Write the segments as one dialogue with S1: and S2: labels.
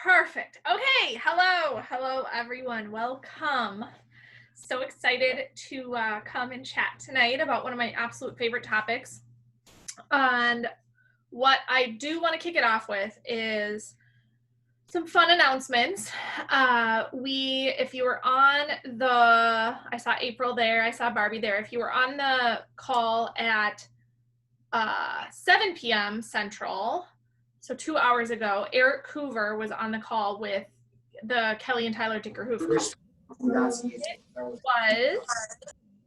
S1: Perfect. Okay. Hello, everyone. Welcome. So excited to come and chat tonight about one of my absolute favorite topics. And what I do want to kick it off with is some fun announcements. If you were on I saw April there, I saw Barbie there. If you were on the call at 7 p.m. Central, so 2 hours ago, Eric Hoover was on the call with the Kelly and Tyler Dicker Hoover. It was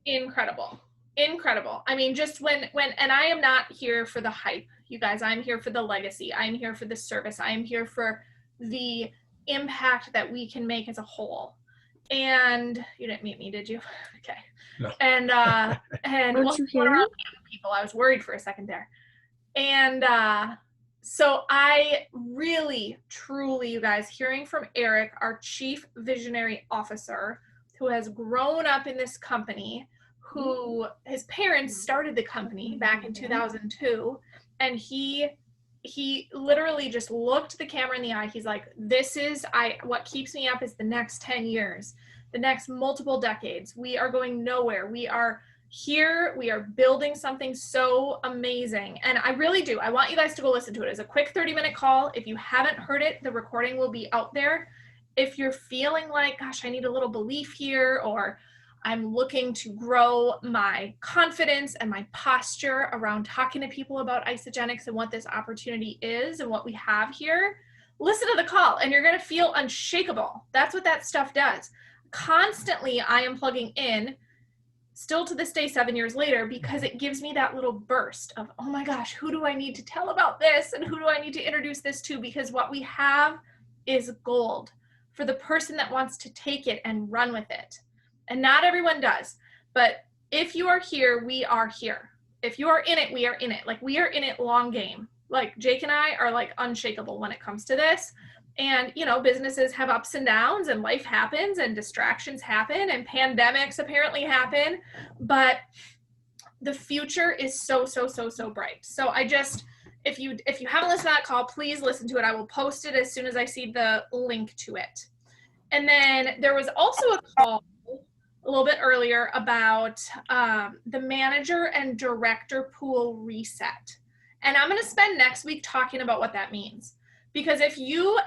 S1: incredible. I mean, just when, and I am not here for the hype, you guys. I'm here for the legacy. I'm here for the service. I'm here for the impact that we can make as a whole. And you didn't meet me, did you? Okay.
S2: No.
S1: And
S3: Aren't you hearing
S1: people? I was worried for a second there. And so I really, truly, you guys, hearing from Eric, our Chief Visionary Officer, who has grown up in this company, who his parents started the company back in 2002, and he literally just looked the camera in the eye. He's like, what keeps me up is the next 10 years, the next multiple decades. We are going nowhere. We are here. We are building something so amazing. And I really do. I want you guys to go listen to it. It's a quick 30-minute call. If you haven't heard it, the recording will be out there. If you're feeling like, gosh, I need a little belief here, or I'm looking to grow my confidence and my posture around talking to people about Isagenix and what this opportunity is and what we have here, listen to the call and you're going to feel unshakable. That's what that stuff does. Constantly, I am plugging in, still to this day, 7 years later, because it gives me that little burst of, oh my gosh, who do I need to tell about this? And who do I need to introduce this to? Because what we have is gold for the person that wants to take it and run with it. And not everyone does, but if you are here, we are here. If you are in it, we are in it. Like, we are in it long game. Like, Jake and I are like unshakable when it comes to this. And, you know, businesses have ups and downs, and life happens, and distractions happen, and pandemics apparently happen, but the future is so bright. So I just, if you haven't listened to that call, please listen to it. I will post it as soon as I see the link to it. And then there was also a call a little bit earlier about the manager and director pool reset. And I'm going to spend next week talking about what that means. Because if your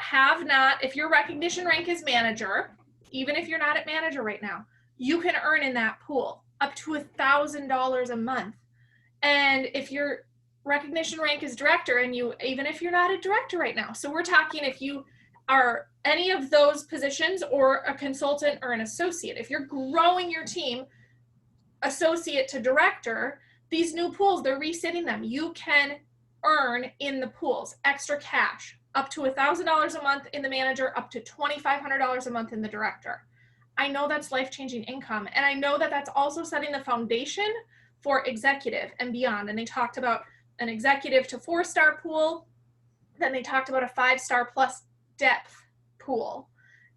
S1: recognition rank is manager, even if you're not at manager right now, you can earn in that pool up to $1,000 a month. And if your recognition rank is director, and even if you're not a director right now, so we're talking if you are any of those positions, or a consultant or an associate, if you're growing your team, associate to director, these new pools, they're resetting them. You can earn in the pools extra cash, up to $1,000 a month in the manager, up to $2,500 a month in the director. I know that's life-changing income, and I know that that's also setting the foundation for executive and beyond. And they talked about an executive to 4-star pool, then they talked about a 5-star plus depth pool.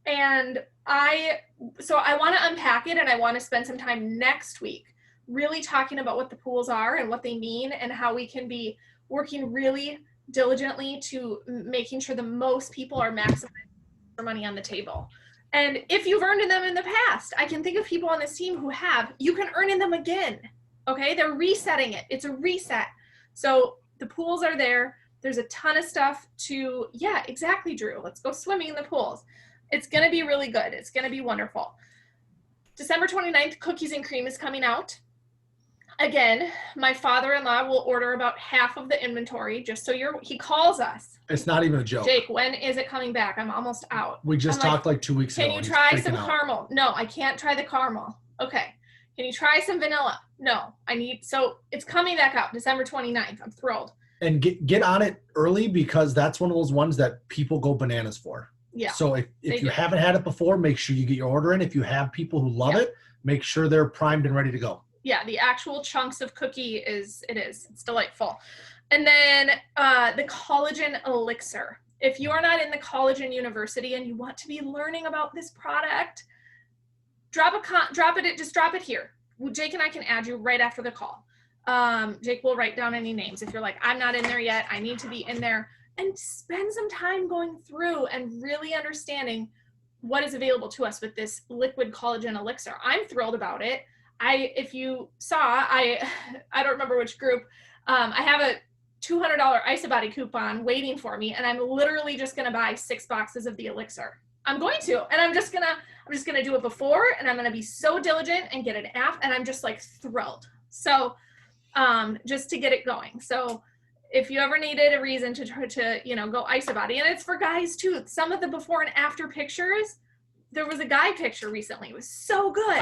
S1: And I want to unpack it, and I want to spend some time next week really talking about what the pools are and what they mean, and how we can be working really diligently to making sure the most people are maximizing their money on the table. And if you've earned in them in the past, I can think of people on this team who have, you can earn in them again. Okay, they're resetting it. It's a reset. So the pools are there. There's a ton of stuff to, yeah, exactly, Drew. Let's go swimming in the pools. It's going to be really good. It's going to be wonderful. December 29th, Cookies and Cream is coming out. Again, my father-in-law will order about half of the inventory, just so he calls us.
S2: It's not even a joke.
S1: Jake, when is it coming back? I'm almost out.
S2: We just talked like 2 weeks ago.
S1: Can you try some caramel? No, I can't try the caramel. Okay. Can you try some vanilla? No, so it's coming back out December 29th. I'm thrilled.
S2: And get on it early, because that's one of those ones that people go bananas for.
S1: Yeah.
S2: So if you haven't had it before, make sure you get your order in. If you have people who love it, make sure they're primed and ready to go.
S1: Yeah, the actual chunks of cookie it's delightful. And then the collagen elixir. If you are not in the collagen university and you want to be learning about this product, drop it here. Jake and I can add you right after the call. Jake will write down any names. If you're like, I'm not in there yet, I need to be in there. and spend some time going through and really understanding what is available to us with this liquid collagen elixir. I'm thrilled about it. If you saw, I don't remember which group, I have a $200 Isabody coupon waiting for me, and I'm literally just going to buy 6 boxes of the elixir. I'm going to, and I'm just gonna do it before, and I'm gonna be so diligent and get an app, and I'm just like thrilled. So just to get it going. So if you ever needed a reason to try to, go Isabody, and it's for guys too. Some of the before and after pictures, there was a guy picture recently. It was so good.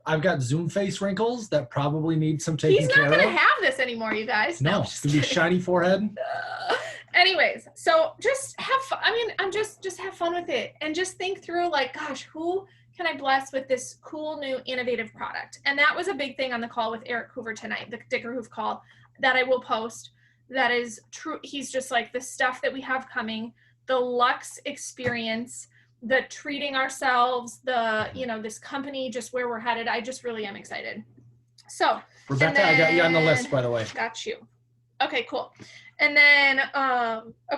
S2: I've got Zoom face wrinkles that probably need some taking care of.
S1: He's not gonna have this anymore, you guys.
S2: No, it's gonna be shiny forehead.
S1: Anyways, so just have fun. I mean, I'm just have fun with it, and just think through, like, gosh, who can I bless with this cool new innovative product? And that was a big thing on the call with Eric Hoover tonight, the Dicker Hoof call that I will post. That is true. He's just like, the stuff that we have coming, the luxe experience, the treating ourselves, the, this company, just where we're headed. I just really am excited. So
S2: Rebecca, I got you on the list, by the way.
S1: Got you. Okay, cool. And then,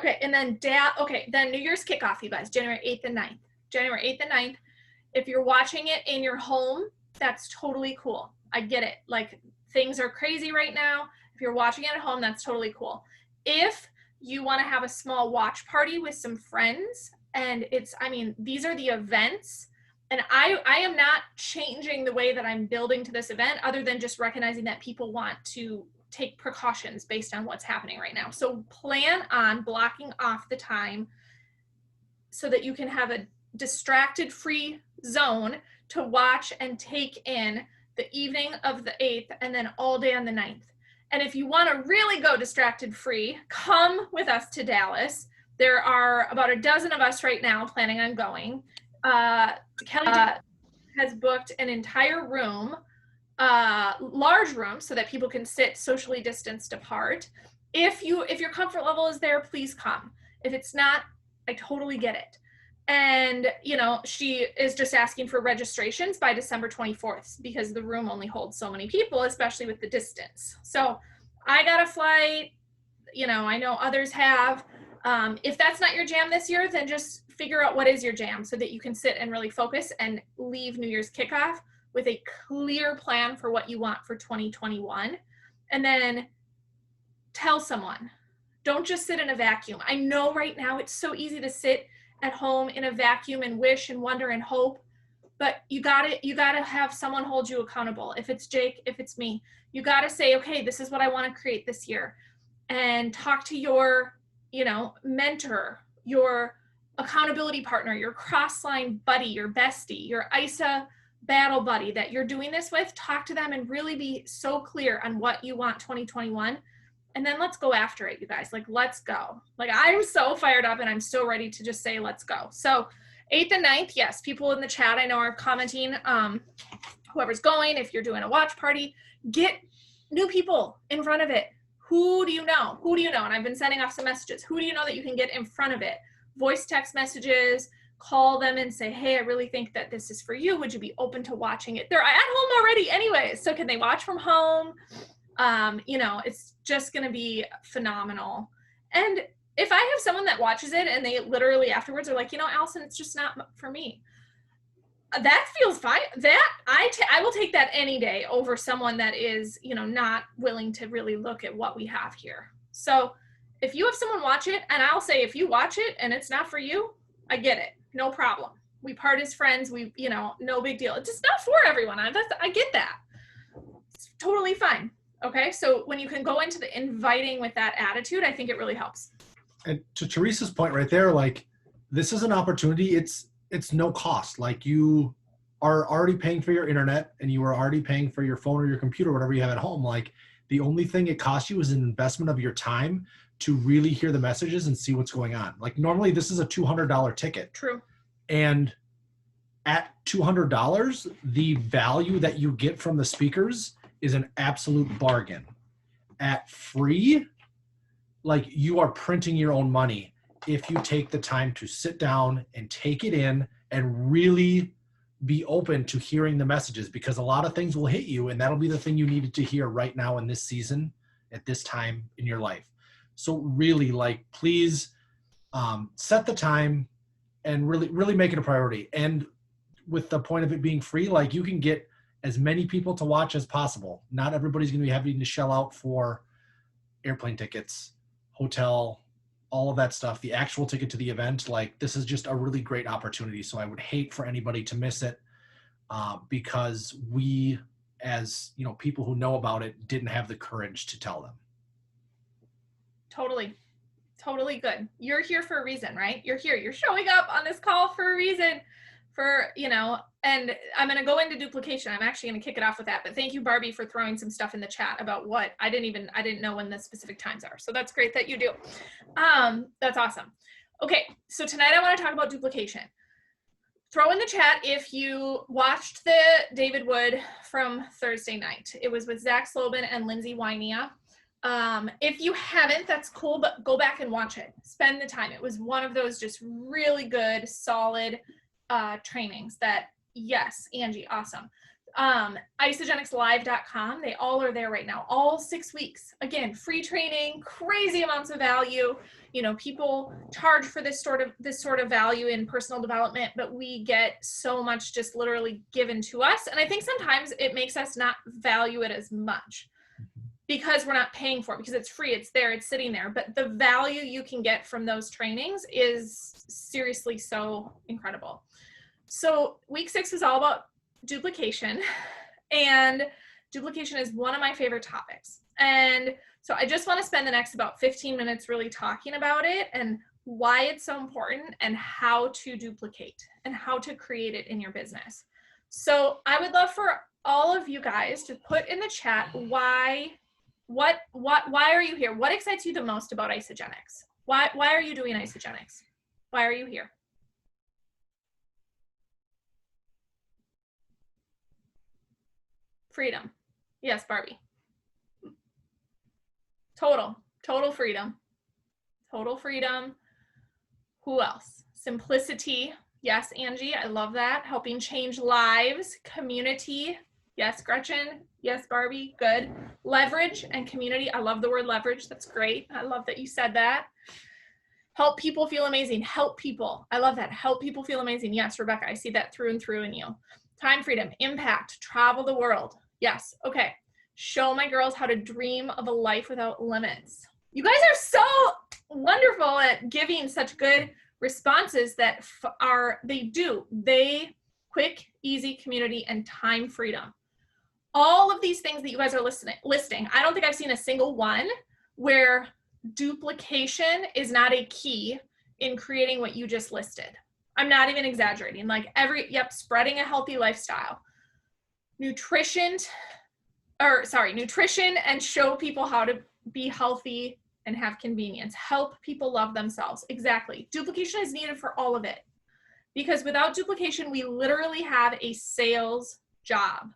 S1: then New Year's kickoff, you guys, January 8th and 9th. January 8th and 9th. If you're watching it in your home, that's totally cool. I get it. Like, things are crazy right now. If you're watching it at home, that's totally cool. If you want to have a small watch party with some friends, and these are the events, and I am not changing the way that I'm building to this event, other than just recognizing that people want to take precautions based on what's happening right now. So plan on blocking off the time so that you can have a distracted free zone to watch and take in the evening of the 8th and then all day on the 9th. And if you want to really go distracted free, come with us to Dallas. There are about a dozen of us right now planning on going. Kelly has booked an entire room, large room, so that people can sit socially distanced apart. If your comfort level is there, please come. If it's not, I totally get it. And, she is just asking for registrations by December 24th because the room only holds so many people, especially with the distance. So I got a flight, I know others have. If that's not your jam this year, then just figure out what is your jam so that you can sit and really focus and leave New Year's kickoff with a clear plan for what you want for 2021. And then tell someone. Don't just sit in a vacuum. I know right now it's so easy to sit at home in a vacuum and wish and wonder and hope, but you gotta have someone hold you accountable. If it's Jake, if it's me, you gotta say, okay, this is what I want to create this year, and talk to your, mentor, your accountability partner, your cross-line buddy, your bestie, your ISA battle buddy that you're doing this with. Talk to them and really be so clear on what you want 2021. And then let's go after it, you guys. Like, let's go. Like, I'm so fired up and I'm so ready to just say, let's go. So 8th and 9th, yes, people in the chat I know are commenting. Whoever's going, if you're doing a watch party, get new people in front of it. Who do you know? And I've been sending off some messages. Who do you know that you can get in front of it? Voice text messages, call them and say, hey, I really think that this is for you. Would you be open to watching it? They're at home already anyways. So can they watch from home? It's just going to be phenomenal. And if I have someone that watches it and they literally afterwards are like, Allison, it's just not for me. That feels fine. That I will take that any day over someone that is, not willing to really look at what we have here. So if you have someone watch it, and I'll say, if you watch it and it's not for you, I get it. No problem. We part as friends. We, no big deal. It's just not for everyone. I get that. It's totally fine. Okay, so when you can go into the inviting with that attitude, I think it really helps.
S2: And to Teresa's point right there, like, this is an opportunity. It's no cost. Like, you are already paying for your internet and you are already paying for your phone or your computer, whatever you have at home. Like, the only thing it costs you is an investment of your time to really hear the messages and see what's going on. Like, normally this is a $200 ticket.
S1: True.
S2: And at $200, the value that you get from the speakers is an absolute bargain. At free, like, you are printing your own money if you take the time to sit down and take it in and really be open to hearing the messages, because a lot of things will hit you, and that'll be the thing you needed to hear right now in this season at this time in your life. So really, like, please Set the time and really make it a priority. And with the point of it being free, like you can get as many people to watch as possible. Not everybody's going to be having to shell out for airplane tickets, hotel, all of that stuff, the actual ticket to the event. Like this is just a really great opportunity. So I would hate for anybody to miss it because we, as you know, people who know about it, didn't have the courage to tell them.
S1: Totally good. You're here for a reason, right? You're here. You're showing up on this call for a reason. And I'm going to go into duplication. I'm actually going to kick it off with that. But thank you, Barbie, for throwing some stuff in the chat about what I didn't know when the specific times are. So that's great that you do. That's awesome. Okay, so tonight I want to talk about duplication. Throw in the chat if you watched the David Wood from Thursday night. It was with Zach Slobin and Lindsay Wynia. If you haven't, that's cool, but go back and watch it. Spend the time. It was one of those just really good, solid trainings that, yes, Angie, awesome. Isogenicslive.com, they all are there right now, all 6 weeks. Again, free training, crazy amounts of value. You know, people charge for this sort of value in personal development, but we get so much just literally given to us. And I think sometimes it makes us not value it as much because we're not paying for it, because it's free, it's there, it's sitting there. But the value you can get from those trainings is seriously so incredible. So week 6 is all about duplication, and duplication is one of my favorite topics. And so I just want to spend the next about 15 minutes really talking about it and why it's so important and how to duplicate and how to create it in your business. So I would love for all of you guys to put in the chat why are you here? What excites you the most about Isogenics? Why are you doing Isogenics? Why are you here? Freedom. Yes, Barbie. Total freedom. Total freedom. Who else? Simplicity. Yes, Angie, I love that. Helping change lives. Community. Yes, Gretchen. Yes, Barbie. Good. Leverage and community. I love the word leverage. That's great. I love that you said that. Help people feel amazing. Help people. I love that. Help people feel amazing. Yes, Rebecca, I see that through and through in you. Time freedom. Impact. Travel the world. Yes. Okay. Show my girls how to dream of a life without limits. You guys are so wonderful at giving such good responses that they quick, easy, community, and time freedom. All of these things that you guys are listing, I don't think I've seen a single one where duplication is not a key in creating what you just listed. I'm not even exaggerating. Like spreading a healthy lifestyle. Nutrition and show people how to be healthy and have convenience. Help people love themselves. Exactly. Duplication is needed for all of it. Because without duplication, we literally have a sales job.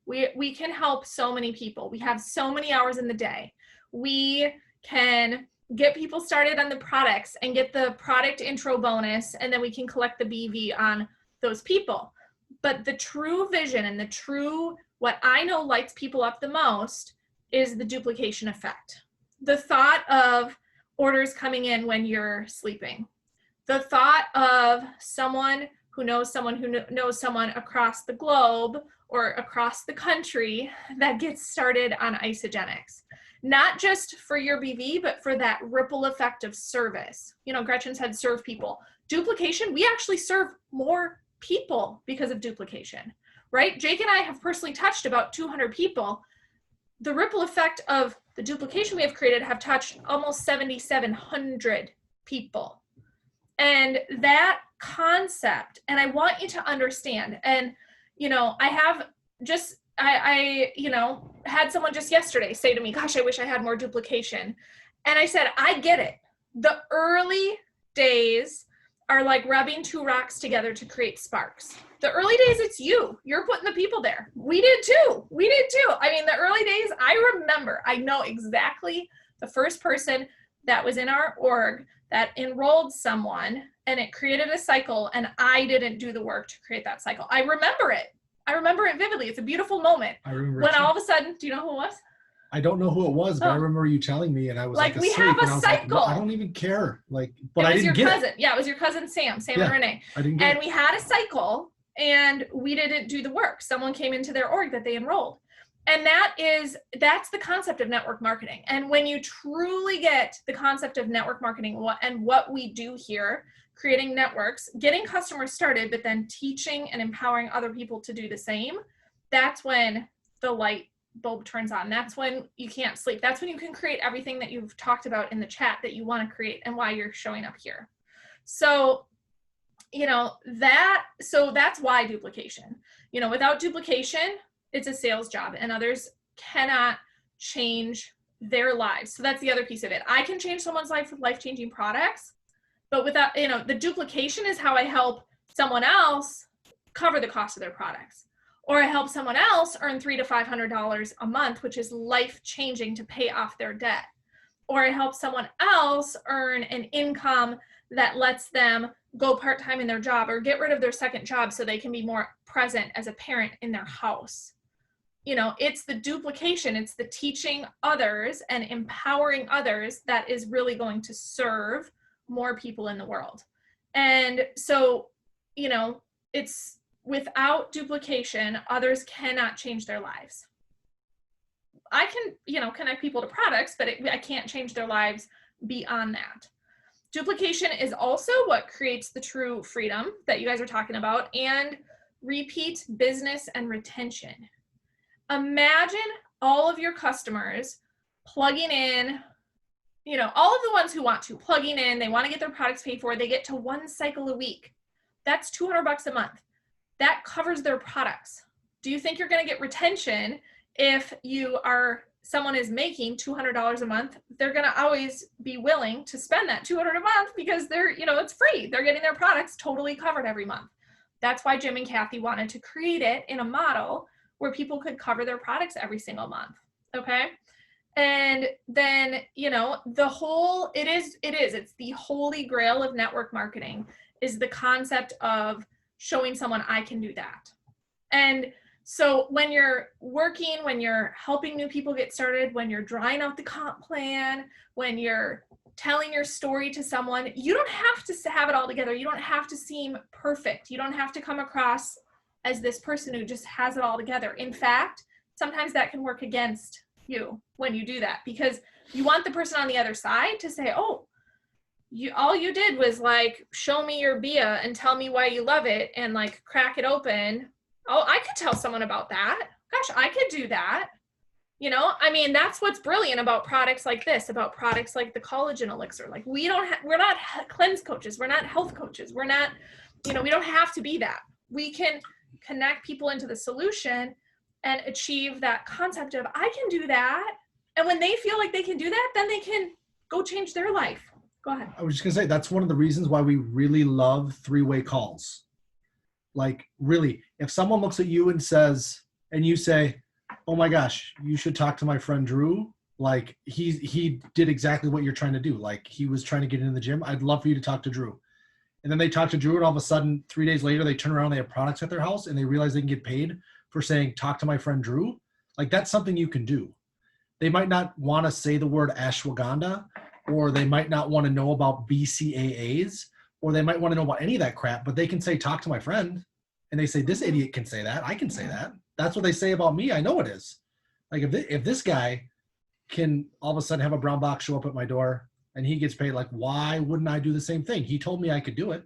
S1: We can help so many people. We have so many hours in the day. We can get people started on the products and get the product intro bonus, and then we can collect the BV on those people. But the true vision and what I know lights people up the most is the duplication effect. The thought of orders coming in when you're sleeping. The thought of someone who knows someone across the globe or across the country that gets started on Isogenics. Not just for your BV, but for that ripple effect of service. You know, Gretchen said serve people. Duplication, we actually serve more people because of duplication, right? Jake and I have personally touched about 200 people. The ripple effect of the duplication we have created have touched almost 7,700 people. And that concept, and I want you to understand, and, you know, I had someone just yesterday say to me, gosh, I wish I had more duplication. And I said, I get it. The early days are like rubbing 2 rocks together to create sparks. The early days, it's you're putting the people there. We did too. I mean, the early days, I know exactly the first person that was in our org that enrolled someone, and it created a cycle, and I didn't do the work to create that cycle. I remember it vividly. It's a beautiful moment.
S2: I remember
S1: when all of a sudden, do you know who it was?
S2: I don't know who it was, but I
S1: Oh.
S2: remember you telling me, and I was
S1: Like,
S2: like
S1: we
S2: asleep,
S1: have a
S2: and I was like,
S1: cycle.
S2: I don't even care. Like, but
S1: It
S2: I
S1: was your
S2: didn't get
S1: cousin.
S2: it.
S1: Yeah, it was your cousin Sam
S2: Yeah.
S1: and Renee.
S2: I didn't get
S1: And
S2: it.
S1: we had a cycle, and we didn't do the work. Someone came into their org that they enrolled. And that's the concept of network marketing. And when you truly get the concept of network marketing and what we do here, creating networks, getting customers started, but then teaching and empowering other people to do the same, that's when the light bulb turns on. That's when you can't sleep. That's when you can create everything that you've talked about in the chat that you want to create and why you're showing up here. So, that's why duplication. Without duplication, it's a sales job, and others cannot change their lives. So that's the other piece of it. I can change someone's life with life-changing products, but without, the duplication is how I help someone else cover the cost of their products. Or I help someone else earn $300 to $500 a month, which is life-changing to pay off their debt. Or I help someone else earn an income that lets them go part-time in their job or get rid of their second job so they can be more present as a parent in their house. It's the duplication, it's the teaching others and empowering others that is really going to serve more people in the world. And so, it's without duplication, others cannot change their lives. I can, connect people to products, but I can't change their lives beyond that. Duplication is also what creates the true freedom that you guys are talking about, and repeat business and retention. Imagine all of your customers plugging in, all of the ones who want to, plugging in, they want to get their products paid for, they get to one cycle a week. That's $200 a month. That covers their products. Do you think you're going to get retention if someone is making $200 a month? They're going to always be willing to spend that $200 a month because it's free. They're getting their products totally covered every month. That's why Jim and Kathy wanted to create it in a model where people could cover their products every single month. Okay. And then, it's the holy grail of network marketing is the concept of showing someone I can do that. And so when you're working, when you're helping new people get started, when you're drawing out the comp plan, when you're telling your story to someone, you don't have to have it all together. You don't have to seem perfect. You don't have to come across as this person who just has it all together. In fact, sometimes that can work against you when you do that, because you want the person on the other side to say, oh, all you did was show me your Bia and tell me why you love it and crack it open. Oh, I could tell someone about that. Gosh, I could do that. That's what's brilliant about products like this, about products like the collagen elixir. We're not cleanse coaches. We're not health coaches. We're not, we don't have to be that. We can connect people into the solution and achieve that concept of I can do that. And when they feel like they can do that, then they can go change their life. Go ahead.
S2: I was just going to say, that's one of the reasons why we really love three-way calls. Really, if someone looks at you and says, and you say, oh my gosh, you should talk to my friend Drew. He did exactly what you're trying to do. He was trying to get in the gym. I'd love for you to talk to Drew. And then they talk to Drew, and all of a sudden, 3 days later, they turn around, they have products at their house, and they realize they can get paid for saying, talk to my friend Drew. That's something you can do. They might not want to say the word ashwagandha, or they might not want to know about BCAAs, or they might want to know about any of that crap, but they can say, talk to my friend. And they say, this idiot can say that. I can say that. That's what they say about me. I know it is. If this guy can all of a sudden have a brown box show up at my door and he gets paid, why wouldn't I do the same thing? He told me I could do it.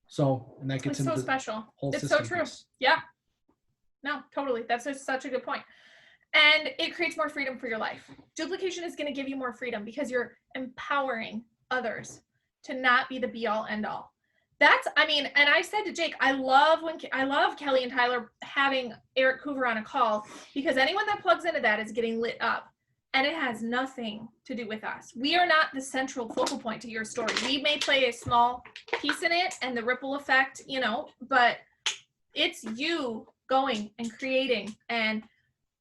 S2: So, and that gets into
S1: so special.
S2: Whole
S1: it's
S2: system
S1: so true.
S2: piece.
S1: Yeah. No, totally. That's such a good point. And it creates more freedom for your life. Duplication is going to give you more freedom because you're empowering others to not be the be all end all. And I said to Jake, I love Kelly and Tyler having Eric Hoover on a call, because anyone that plugs into that is getting lit up, and it has nothing to do with us. We are not the central focal point to your story. We may play a small piece in it and the ripple effect, but it's you going and creating and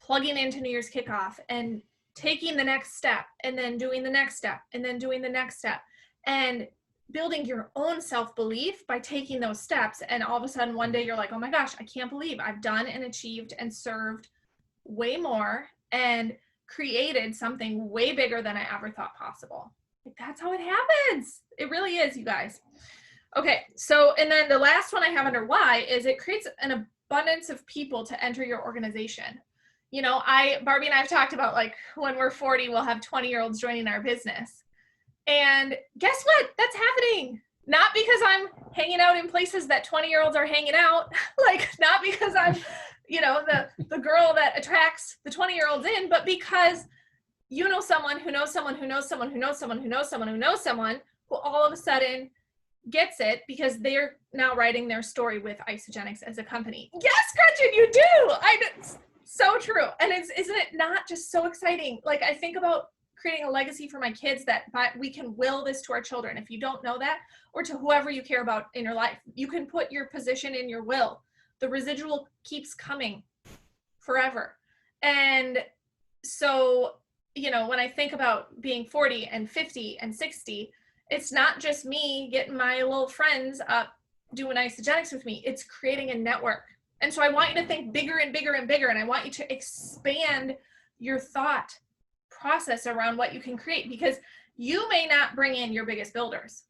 S1: plugging into New Year's kickoff and taking the next step and then doing the next step and then doing the next step and building your own self-belief by taking those steps. And all of a sudden one day you're like, oh my gosh, I can't believe I've done and achieved and served way more. And created something way bigger than I ever thought possible. Like, that's how it happens. It really is, you guys. Okay, so, and then the last one I have under why is it creates an abundance of people to enter your organization. You know, Barbie and I have talked about, like, when we're 40, we'll have 20-year-olds joining our business. And guess what? That's happening. Not because I'm hanging out in places that 20-year-olds are hanging out, like, not because I'm, you know, the girl that attracts the 20-year-olds in, but because you know someone who knows someone who knows someone who knows someone who knows someone who knows someone who all of a sudden gets it because they're now writing their story with Isogenics as a company. Yes, Gretchen, you do. So true. And isn't it not just so exciting? Like, I think about creating a legacy for my kids that we can will this to our children. If you don't know that, or to whoever you care about in your life, you can put your position in your will. The residual keeps coming forever. And so, you know, when I think about being 40 and 50 and 60, it's not just me getting my little friends up doing Isogenics with me. It's creating a network. And so I want you to think bigger and bigger and bigger. And I want you to expand your thought process around what you can create, because you may not bring in your biggest builders.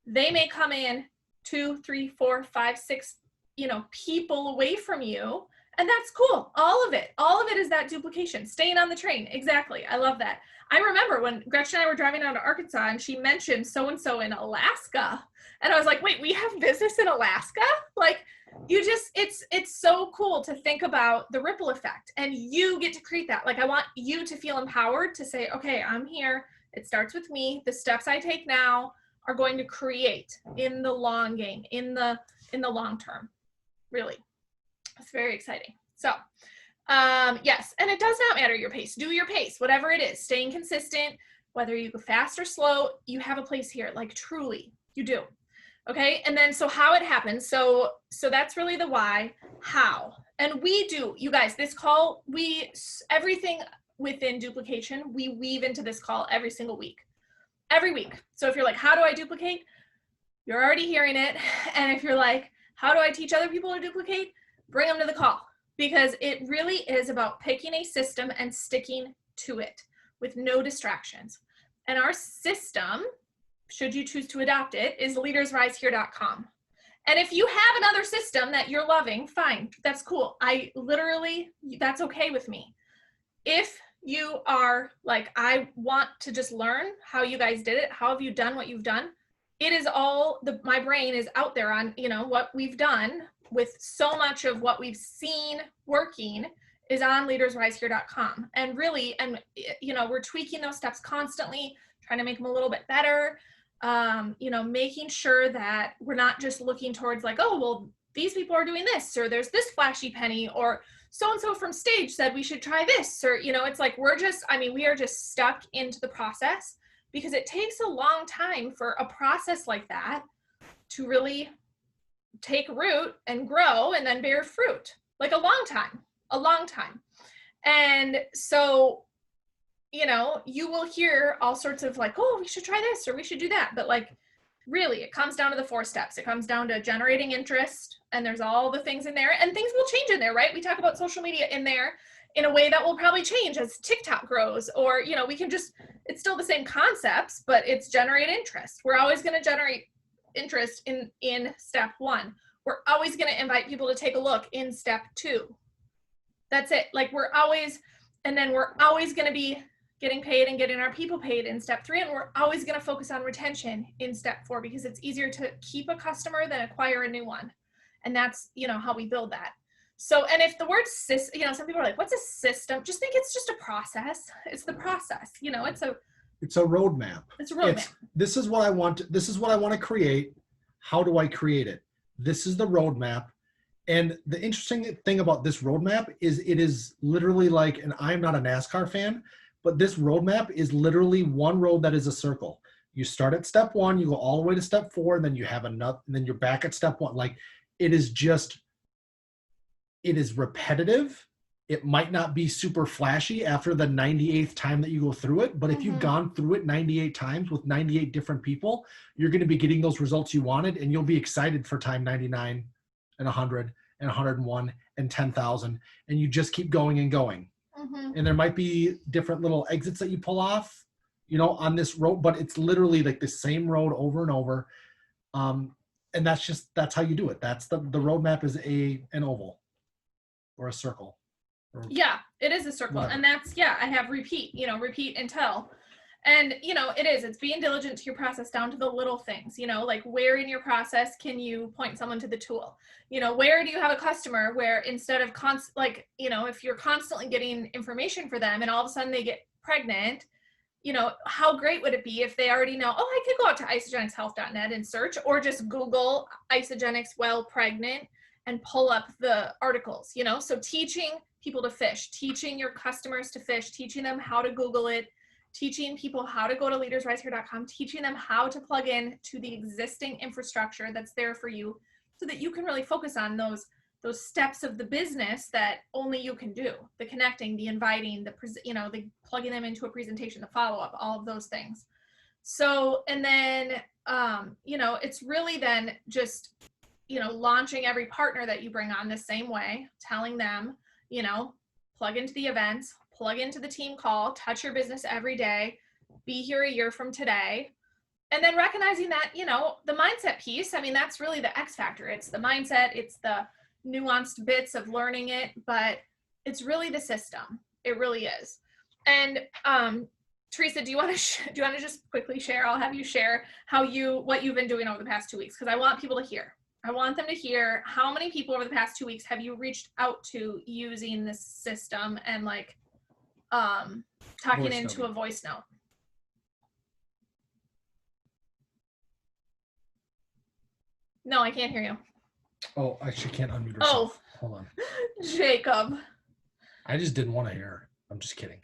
S1: They may come in 2, 3, 4, 5, 6, you know, people away from you. And that's cool. All of it is that duplication, staying on the train. Exactly. I love that. I remember when Gretchen and I were driving down to Arkansas and she mentioned so-and-so in Alaska. And I was like, wait, we have business in Alaska? Like, it's so cool to think about the ripple effect, and you get to create that. Like, I want you to feel empowered to say, okay, I'm here. It starts with me. The steps I take now are going to create in the long game, in the long term, really. It's very exciting. So, yes, and it does not matter your pace. Do your pace, whatever it is. Staying consistent, whether you go fast or slow, you have a place here. Like, truly, you do. Okay, and then so how it happens. So that's really the why. How? And we do, you guys, this call, everything within duplication, we weave into this call every single week. Every week. So if you're like, how do I duplicate? You're already hearing it. And if you're like, how do I teach other people to duplicate? Bring them to the call, because it really is about picking a system and sticking to it with no distractions. And our system, should you choose to adopt it, is leadersrisehere.com. And if you have another system that you're loving, fine, that's cool. That's okay with me. If you are like, I want to just learn how you guys did it, how have you done what you've done? It is all, my brain is out there on, you know, what we've done with so much of what we've seen working is on leadersrisehere.com. And really, and you know, we're tweaking those steps constantly, trying to make them a little bit better. You know, making sure that we're not just looking towards like, oh, well, these people are doing this, or there's this flashy penny, or so-and-so from stage said we should try this, or, you know, it's like, we are just stuck into the process, because it takes a long time for a process like that to really take root and grow and then bear fruit, like a long time. And so, you know, you will hear all sorts of like, oh, we should try this, or we should do that. But like, really, it comes down to the 4 steps. It comes down to generating interest, and there's all the things in there, and things will change in there, right? We talk about social media in there in a way that will probably change as TikTok grows, or, you know, it's still the same concepts, but it's generate interest. We're always going to generate interest in step 1. We're always going to invite people to take a look in step 2. That's it. Like, we're always going to be getting paid and getting our people paid in step 3. And we're always going to focus on retention in step 4, because it's easier to keep a customer than acquire a new one. And that's, you know, how we build that. So, and if the word you know, some people are like, what's a system? Just think it's just a process. It's the process, you know, it's a
S2: roadmap.
S1: It's a roadmap.
S2: This is what I want. This is what I want to create. How do I create it? This is the roadmap. And the interesting thing about this roadmap is it is literally like, and I'm not a NASCAR fan, but this roadmap is literally one road that is a circle. You start at step 1, you go all the way to step 4, and then you have another, and then you're back at step 1. Like, it is repetitive. It might not be super flashy after the 98th time that you go through it, but if you've gone through it 98 times with 98 different people, you're going to be getting those results you wanted, and you'll be excited for time 99 and 100 and 101 and 10,000, and you just keep going and going. and there might be different little exits that you pull off, on this road, but it's literally like the same road over and over. And that's how you do it. That's the roadmap is an oval or a circle.
S1: Yeah, it is a circle.
S2: Whatever.
S1: And that's, I have repeat until. And, it's being diligent to your process down to the little things, like where in your process can you point someone to the tool? Where do you have a customer where instead of if you're constantly getting information for them and all of a sudden they get pregnant, how great would it be if they already know, I could go out to isogenicshealth.net and search, or just Google Isogenics while pregnant and pull up the articles, So teaching people to fish, teaching your customers to fish, teaching them how to Google it, teaching people how to go to leadersrisehere.com, teaching them how to plug in to the existing infrastructure that's there for you so that you can really focus on those steps of the business that only you can do, the connecting, the inviting, the plugging them into a presentation, the follow-up, all of those things. So, and then, it's really then just, launching every partner that you bring on the same way, telling them, plug into the events, plug into the team call, touch your business every day, be here a year from today. And then recognizing that, the mindset piece, that's really the X factor. It's the mindset, it's the nuanced bits of learning it, but it's really the system. It really is. And Teresa, do you want to just quickly share? I'll have you share what you've been doing over the past 2 weeks, because I want people to hear. I want them to hear how many people over the past 2 weeks have you reached out to using this system and talking into a voice note. No, I can't hear you.
S2: Oh, I actually can't unmute herself. Hold on.
S1: Jacob.
S2: I just didn't want to hear her. I'm just kidding.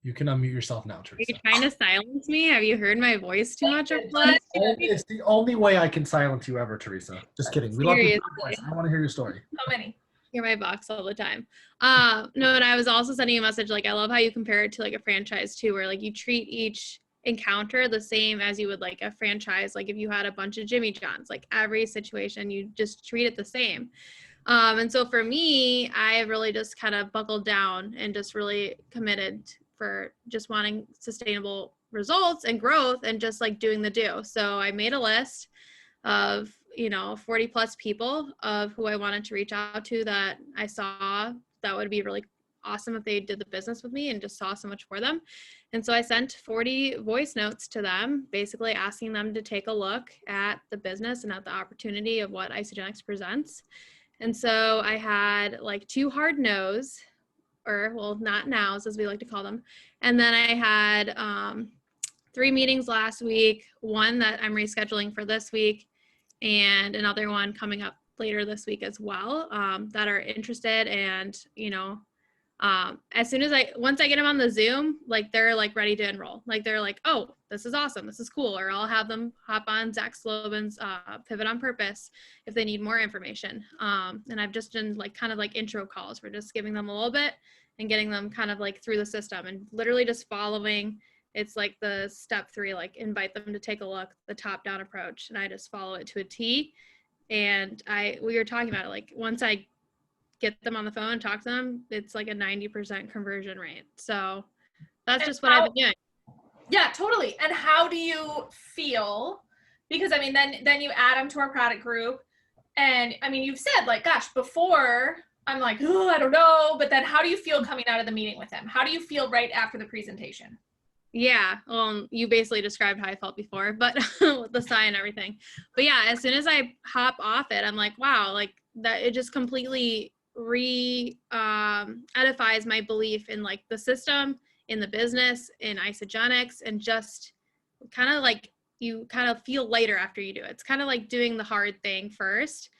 S2: You can unmute yourself now, Teresa.
S3: Are you trying to silence me? Have you heard my voice too much?
S2: It's the only way I can silence you ever, Teresa. Just kidding. We love your voice. I want to hear your story.
S1: How many?
S3: Hear my box all the time. No, and I was also sending you a message, I love how you compare it to a franchise too, where you treat each encounter the same as you would a franchise. If you had a bunch of Jimmy Johns, every situation, you just treat it the same. And so for me, I really just kind of buckled down and just really committed for just wanting sustainable results and growth and just doing the do. So I made a list of 40 plus people of who I wanted to reach out to that I saw that would be really awesome if they did the business with me, and just saw so much for them. And so I sent 40 voice notes to them, basically asking them to take a look at the business and at the opportunity of what Isogenics presents. And so I had 2 hard no's, or not nows as we like to call them. And then I had 3 meetings last week, 1 that I'm rescheduling for this week, and another one coming up later this week as well, that are interested. And, as soon as once I get them on the Zoom, they're ready to enroll. They're oh, this is awesome. This is cool. Or I'll have them hop on Zach Slobin's Pivot on Purpose if they need more information. And I've just done kind of intro calls. We're just giving them a little bit and getting them kind of through the system, and literally just following. It's the step 3, invite them to take a look, the top down approach. And I just follow it to a T. And we were talking about it, once I get them on the phone and talk to them, it's a 90% conversion rate. So that's just what I've been doing.
S1: Yeah, totally. And how do you feel? Because then you add them to our product group, and you've said gosh, before I'm oh, I don't know, but then how do you feel coming out of the meeting with them? How do you feel right after the presentation?
S3: Yeah, you basically described how I felt before, but with the sigh and everything. But yeah, as soon as I hop off it, I'm wow, that it just completely edifies my belief in the system, in the business, in Isogenics, and just kind of you kind of feel lighter after you do it. It's kind of doing the hard thing first,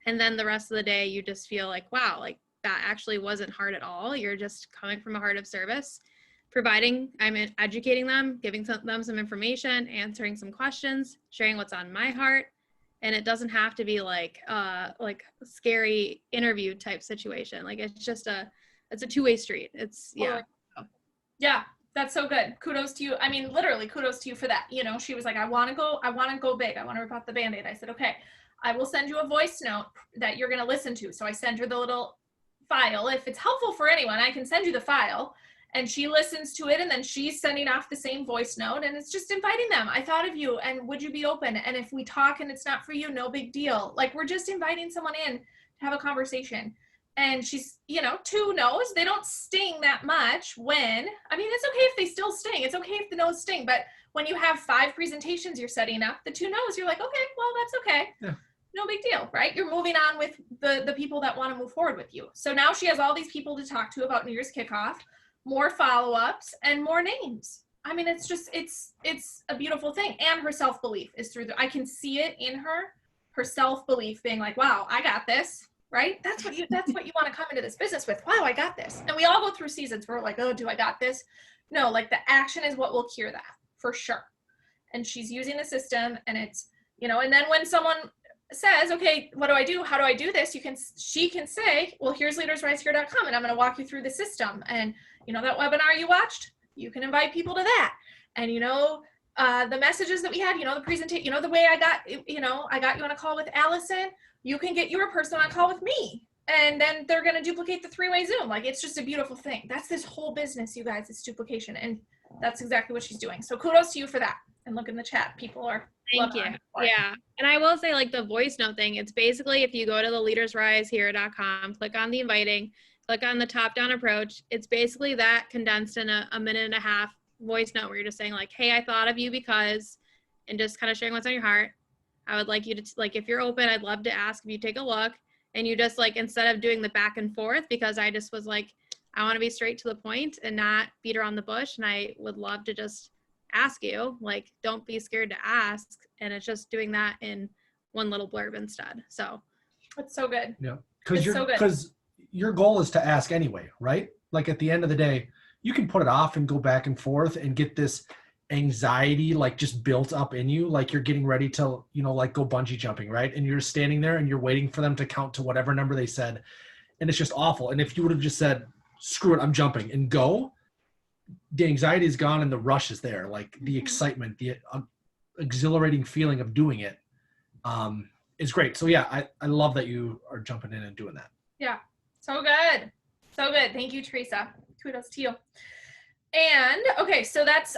S3: and then the rest of the day you just feel wow, that actually wasn't hard at all. You're just coming from a heart of service, I'm educating them, giving them some information, answering some questions, sharing what's on my heart. And it doesn't have to be a scary interview type situation. It's just it's a 2-way street. It's
S1: Yeah, that's so good. Kudos to you. Literally kudos to you for that. She was I want to go big. I want to rip off the Band-Aid. I said, okay, I will send you a voice note that you're going to listen to. So I sent her the little file. If it's helpful for anyone, I can send you the file. And she listens to it, and then she's sending off the same voice note, and it's just inviting them. I thought of you, and would you be open? And if we talk and it's not for you, no big deal. Like, we're just inviting someone in to have a conversation. And she's, 2 no's. They don't sting that much when, it's okay if they still sting. It's okay if the no's sting. But when you have 5 presentations you're setting up, the 2 no's, you're like, okay, well, that's okay.
S2: Yeah.
S1: No big deal, right? You're moving on with the people that want to move forward with you. So now she has all these people to talk to about New Year's kickoff, more follow-ups, and more names. It's just, it's a beautiful thing. And her self-belief is I can see it in her self-belief being like, wow, I got this, right? That's what you want to come into this business with. Wow, I got this. And we all go through seasons where we're like, oh, do I got this? No, like the action is what will cure that for sure. And she's using the system, and it's, and then when someone says, okay, what do I do? How do I do this? She can say, well, here's leadersrisehere.com, and I'm going to walk you through the system. And that webinar you watched, you can invite people to that. And the messages that we had, the presentation, the way I got you on a call with Allison, you can get your person on a call with me. And then they're going to duplicate the 3-way Zoom. Like, it's just a beautiful thing. That's this whole business, you guys. It's duplication. And that's exactly what she's doing. So kudos to you for that. And look in the chat. People are
S3: Thank you. Yeah. And I will say, like, the voice note thing, it's basically, if you go to the leadersrisehere.com, click on the inviting, click on the top-down approach, it's basically that condensed in a minute and a half voice note where you're just saying, like, hey, I thought of you because, and just kind of sharing what's on your heart. I would like you to, like, if you're open, I'd love to ask if you take a look. And you just, like, instead of doing the back and forth, because I just was like, I want to be straight to the point and not beat around the bush. And I would love to just ask you, like, don't be scared to ask. And it's just doing that in one little blurb instead. So
S1: it's so good.
S2: Yeah. Because your goal is to ask anyway, right? Like, at the end of the day, you can put it off and go back and forth and get this anxiety, like, just built up in you. Like, you're getting ready to, like, go bungee jumping, right? And you're standing there and you're waiting for them to count to whatever number they said. And it's just awful. And if you would have just said, screw it, I'm jumping, and go, the anxiety is gone and the rush is there. Like, the excitement, the exhilarating feeling of doing it is great. So yeah, I love that you are jumping in and doing that.
S1: Yeah. So good. So good. Thank you, Teresa. Kudos to you. And okay, so that's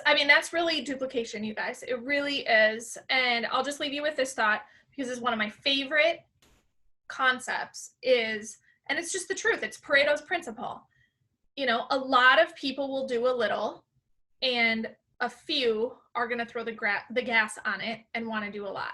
S1: really duplication, you guys. It really is. And I'll just leave you with this thought, because it's one of my favorite concepts and it's just the truth. It's Pareto's principle. A lot of people will do a little, and a few are going to throw the gas on it and want to do a lot.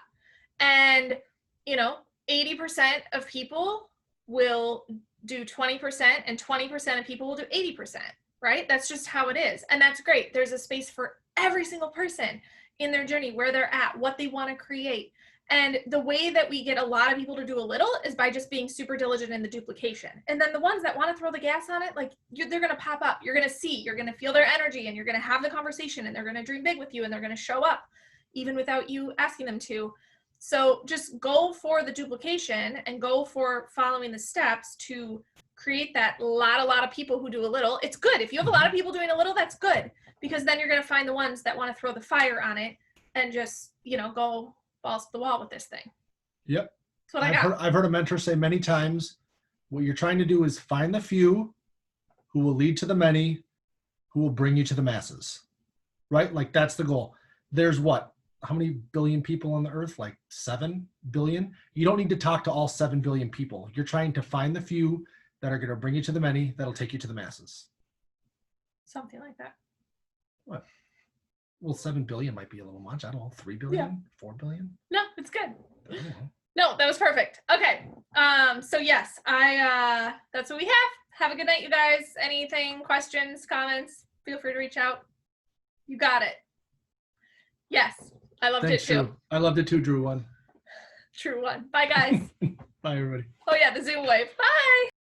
S1: And, 80% of people will do 20%, and 20% of people will do 80%, right? That's just how it is. And that's great. There's a space for every single person in their journey, where they're at, what they want to create. And the way that we get a lot of people to do a little is by just being super diligent in the duplication. And then the ones that want to throw the gas on it, like, they're going to pop up. You're going to see, you're going to feel their energy, and you're going to have the conversation, and they're going to dream big with you, and they're going to show up even without you asking them to. So just go for the duplication and go for following the steps to create that lot of people who do a little. It's good. If you have a lot of people doing a little, that's good, because then you're going to find the ones that want to throw the fire on it and just, go balls to the wall with this thing.
S2: Yep.
S1: That's what
S2: I've heard a mentor say many times, what you're trying to do is find the few who will lead to the many, who will bring you to the masses, right? Like, that's the goal. There's how many billion people on the earth? Like 7 billion. You don't need to talk to all 7 billion people. You're trying to find the few that are going to bring you to the many, that'll take you to the masses.
S1: Something like that.
S2: What? Well, 7 billion might be a little much. I don't know, 3 billion, 4 billion?
S1: No, it's good. No, that was perfect. Okay. So yes, that's what we have. Have a good night, you guys. Anything, questions, comments, feel free to reach out. You got it. Yes. I loved it too.
S2: Drew. I loved it too, Drew. One.
S1: True one. Bye, guys.
S2: Bye, everybody.
S1: Oh yeah, the Zoom wave. Bye.